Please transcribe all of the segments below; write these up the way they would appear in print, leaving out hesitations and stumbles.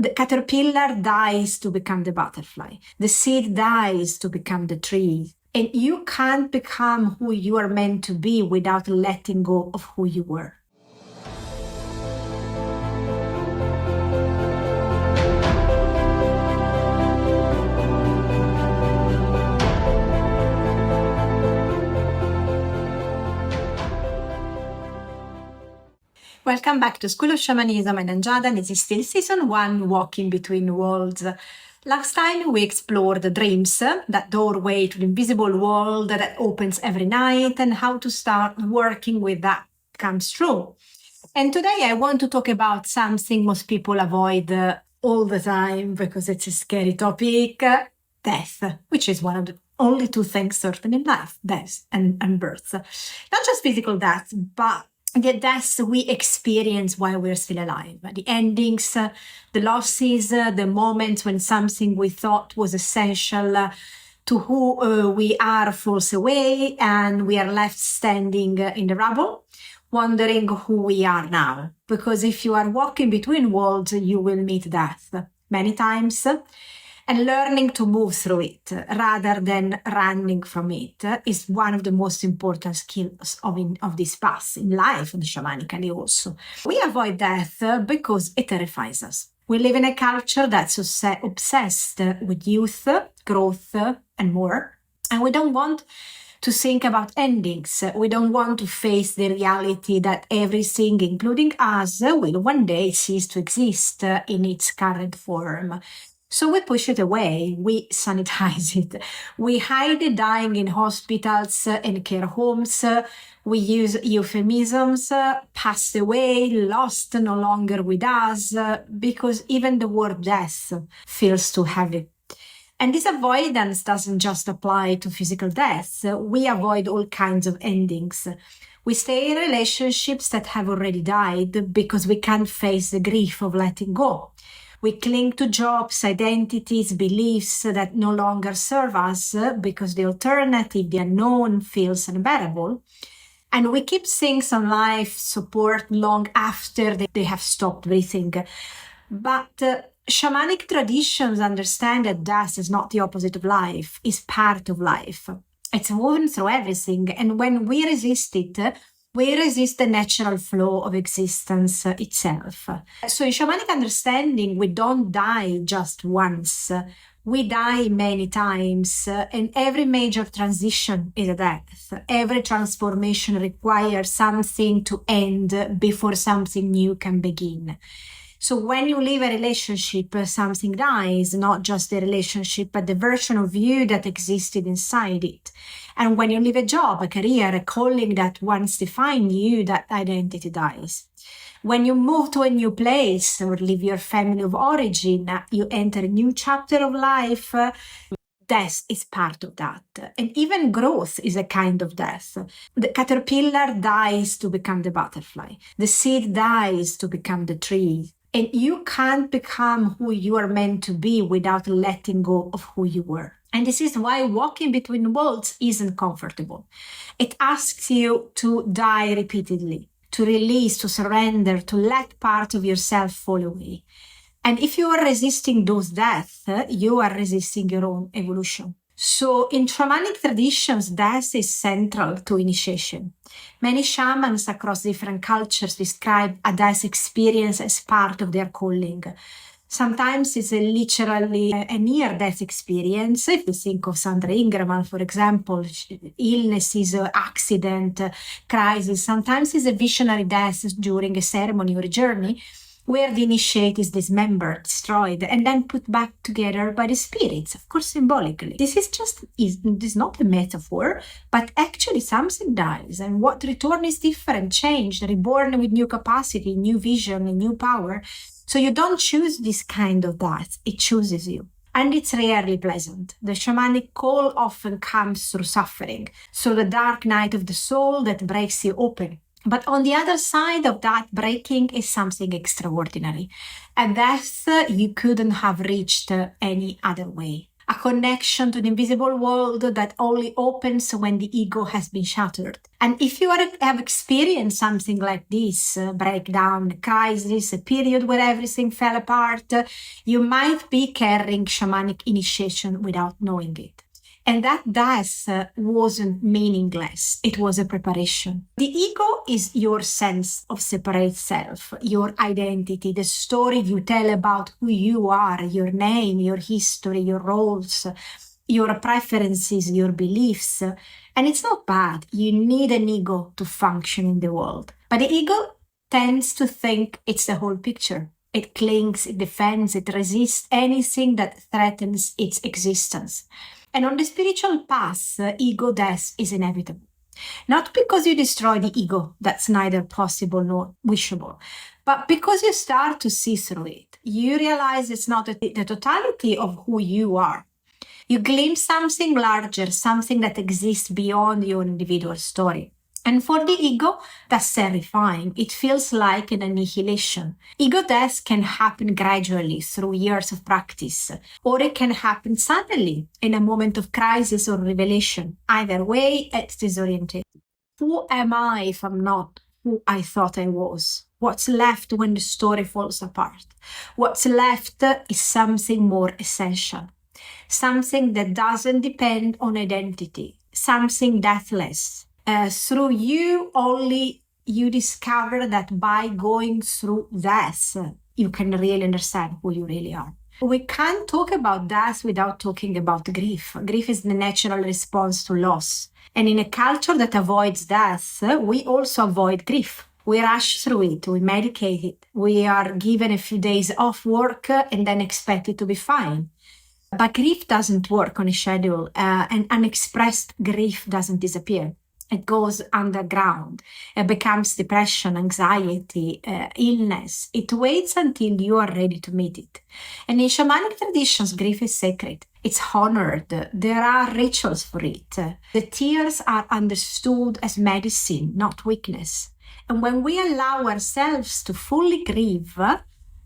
The caterpillar dies to become the butterfly. The seed dies to become the tree. And you can't become who you are meant to be without letting go of who you were. Welcome back to School of Shamanism, and I'm Giada, and this is still Season 1, Walking Between Worlds. Last time we explored dreams, that doorway to the invisible world that opens every night, and how to start working with that comes true. And today I want to talk about something most people avoid all the time because it's a scary topic, death, which is one of the only two things certain in life, death and birth. Not just physical death, but the deaths we experience while we're still alive, the endings, the losses, the moments when something we thought was essential to who we are falls away and we are left standing in the rubble, wondering who we are now. Because if you are walking between worlds, you will meet death many times. And learning to move through it rather than running from it is one of the most important skills of this path in life, and shamanically also. We avoid death because it terrifies us. We live in a culture that's obsessed with youth, growth, and more. And we don't want to think about endings. We don't want to face the reality that everything, including us, will one day cease to exist in its current form. So we push it away, we sanitize it, we hide it dying in hospitals and care homes, we use euphemisms, passed away, lost, no longer with us, because even the word death feels too heavy. And this avoidance doesn't just apply to physical death, we avoid all kinds of endings. We stay in relationships that have already died because we can't face the grief of letting go. We cling to jobs, identities, beliefs that no longer serve us because the alternative, the unknown, feels unbearable. And we keep things on life support long after they have stopped breathing. But shamanic traditions understand that death is not the opposite of life, it's part of life. It's woven through everything. And when we resist it, we resist the natural flow of existence itself. So in shamanic understanding, we don't die just once. We die many times, and every major transition is a death. Every transformation requires something to end before something new can begin. So when you leave a relationship, something dies, not just the relationship, but the version of you that existed inside it. And when you leave a job, a career, a calling that once defined you, that identity dies. When you move to a new place or leave your family of origin, you enter a new chapter of life. Death is part of that. And even growth is a kind of death. The caterpillar dies to become the butterfly. The seed dies to become the tree. And you can't become who you are meant to be without letting go of who you were. And this is why walking between worlds isn't comfortable. It asks you to die repeatedly, to release, to surrender, to let part of yourself fall away. And if you are resisting those deaths, you are resisting your own evolution. So in shamanic traditions, death is central to initiation. Many shamans across different cultures describe a death experience as part of their calling. Sometimes it's literally a near-death experience. If you think of Sandra Ingerman, for example, illnesses, accident, crisis. Sometimes it's a visionary death during a ceremony or a journey where the initiate is dismembered, destroyed, and then put back together by the spirits, of course symbolically. This is not a metaphor, but actually something dies, and what return is different, changed, reborn with new capacity, new vision, and new power. So you don't choose this kind of death, it chooses you. And it's rarely pleasant. The shamanic call often comes through suffering, so the dark night of the soul that breaks you open. But on the other side of that breaking is something extraordinary. A death you couldn't have reached any other way. a connection to the invisible world that only opens when the ego has been shattered. And if you have experienced something like this, breakdown, crisis, a period where everything fell apart, you might be carrying shamanic initiation without knowing it. And that death wasn't meaningless. It was a preparation. The ego is your sense of separate self, your identity, the story you tell about who you are, your name, your history, your roles, your preferences, your beliefs. And it's not bad. You need an ego to function in the world. But the ego tends to think it's the whole picture. It clings, it defends, it resists anything that threatens its existence. And on the spiritual path, ego death is inevitable. Not because you destroy the ego, that's neither possible nor wishable, but because you start to see through it. You realize it's not the totality of who you are. You glimpse something larger, something that exists beyond your individual story. And for the ego, that's terrifying. It feels like an annihilation. Ego death can happen gradually through years of practice, or it can happen suddenly in a moment of crisis or revelation. Either way, it's disorienting. Who am I if I'm not who I thought I was? What's left when the story falls apart? What's left is something more essential, something that doesn't depend on identity, something deathless. Through you, only you discover that by going through death, you can really understand who you really are. We can't talk about death without talking about grief. Grief is the natural response to loss. And in a culture that avoids death, we also avoid grief. We rush through it, we medicate it. We are given a few days off work and then expected to be fine. But grief doesn't work on a schedule, and unexpressed grief doesn't disappear. It goes underground. It becomes depression, anxiety, illness. It waits until you are ready to meet it. And in shamanic traditions, grief is sacred. It's honored. There are rituals for it. The tears are understood as medicine, not weakness. And when we allow ourselves to fully grieve,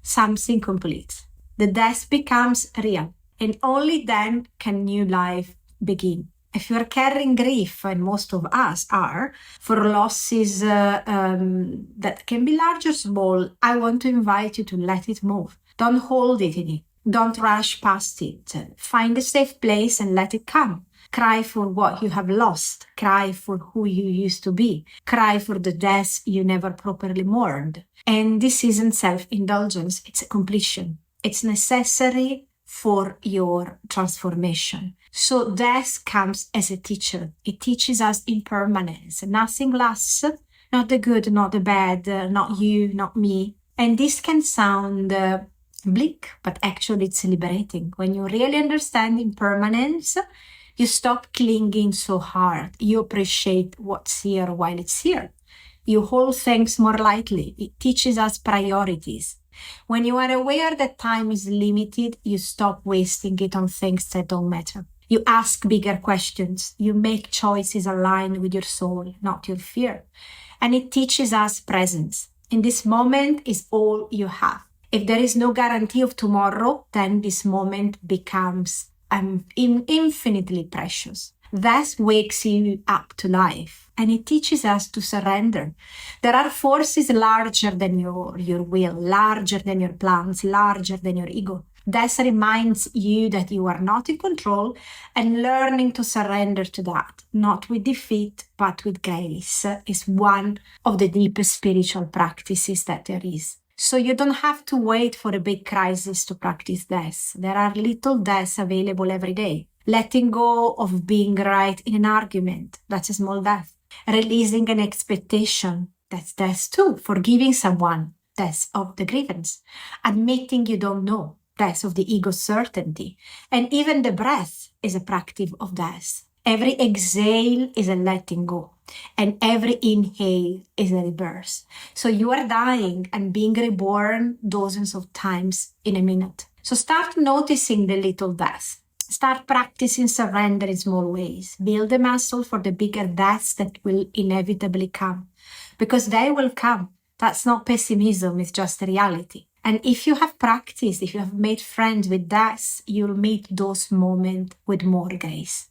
something completes. The death becomes real. And only then can new life begin. If you're carrying grief, and most of us are, for losses that can be large or small, I want to invite you to let it move. Don't hold it in it. Don't rush past it. Find a safe place and let it come. Cry for what you have lost. Cry for who you used to be. Cry for the death you never properly mourned. And this isn't self-indulgence, it's a completion. It's necessary for your transformation. So death comes as a teacher. It teaches us impermanence. Nothing lasts, not the good, not the bad, not you, not me. And this can sound bleak, but actually it's liberating. When you really understand impermanence, you stop clinging so hard. You appreciate what's here while it's here. You hold things more lightly. It teaches us priorities. When you are aware that time is limited, you stop wasting it on things that don't matter. You ask bigger questions. You make choices aligned with your soul, not your fear. And it teaches us presence. In this moment is all you have. If there is no guarantee of tomorrow, then this moment becomes infinitely precious. That wakes you up to life, and it teaches us to surrender. There are forces larger than your will, larger than your plans, larger than your ego. That reminds you that you are not in control, and learning to surrender to that, not with defeat, but with grace, is one of the deepest spiritual practices that there is. So you don't have to wait for a big crisis to practice death. There are little deaths available every day. Letting go of being right in an argument, that's a small death. Releasing an expectation, that's death too. Forgiving someone, death of the grievance. Admitting you don't know, death of the ego's certainty. And even the breath is a practice of death. Every exhale is a letting go. And every inhale is a rebirth. So you are dying and being reborn dozens of times in a minute. So start noticing the little death. Start practicing surrender in small ways. Build a muscle for the bigger deaths that will inevitably come. Because they will come. That's not pessimism, it's just reality. And if you have practiced, if you have made friends with that, you'll meet those moments with more grace.